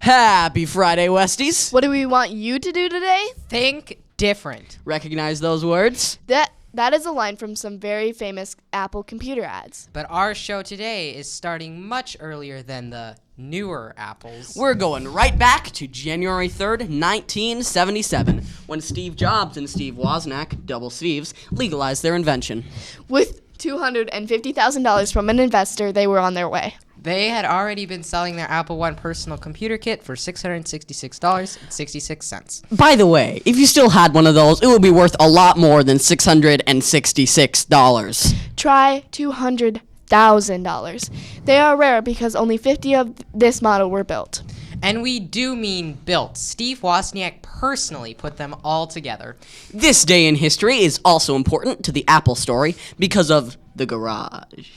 Happy Friday, Westies. What do we want you to do today? Think different. Recognize those words? That is a line from some very famous Apple computer ads. But our show today is starting much earlier than the newer Apples. We're going right back to January 3rd, 1977, when Steve Jobs and Steve Wozniak, double Steves, legalized their invention. With $250,000 from an investor, they were on their way. They had already been selling their Apple I personal computer kit for $666.66. By the way, if you still had one of those, it would be worth a lot more than $666. Try $200,000. They are rare because only 50 of this model were built. And we do mean built. Steve Wozniak personally put them all together. This day in history is also important to the Apple story because of the garage.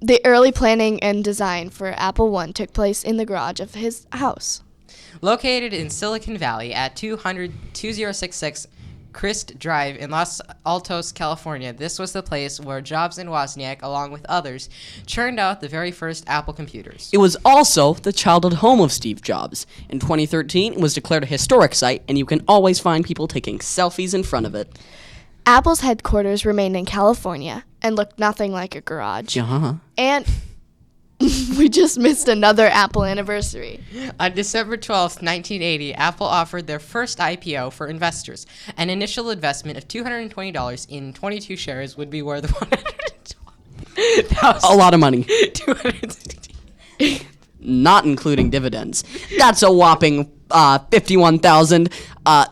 The early planning and design for Apple I took place in the garage of his house. Located in Silicon Valley at 2066 Crist Drive in Los Altos, California, this was the place where Jobs and Wozniak, along with others, churned out the very first Apple computers. It was also the childhood home of Steve Jobs. In 2013, it was declared a historic site, and you can always find people taking selfies in front of it. Apple's headquarters remained in California and looked nothing like a garage. And we just missed another Apple anniversary. On December 12th, 1980, Apple offered their first IPO for investors. An initial investment of $220 in 22 shares would be worth $112,000. A lot of money. 260. Not including dividends. That's a whopping 51,000.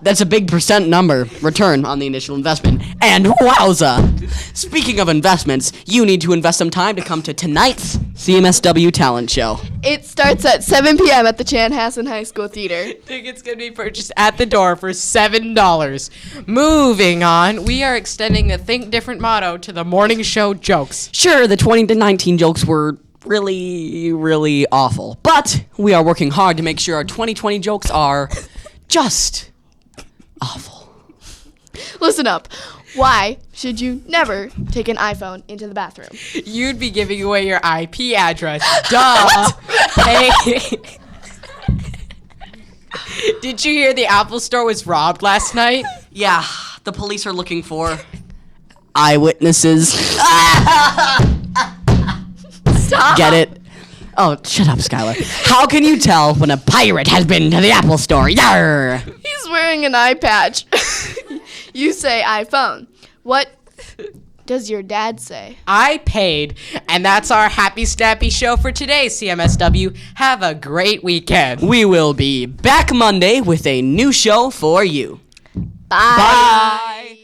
That's a big percent number return on the initial investment. And wowza! Speaking of investments, you need to invest some time to come to tonight's CMSW Talent Show. It starts at 7 p.m. at the Chanhassen High School Theater. Tickets can be purchased at the door for $7. Moving on, we are extending the Think Different motto to the morning show jokes. Sure, the 2019 jokes were really, really awful, but we are working hard to make sure our 2020 jokes are just awful. Listen up. Why should you never take an iPhone into the bathroom? You'd be giving away your IP address. Duh. Hey. Did you hear the Apple store was robbed last night? Yeah, the police are looking for eyewitnesses. Stop. Get it? Oh, shut up, Skylar. How can you tell when a pirate has been to the Apple store? Yarr! He's wearing an eye patch. You say iPhone. What does your dad say? I paid. And that's our Happy Snappy show for today, CMSW. Have a great weekend. We will be back Monday with a new show for you. Bye. Bye.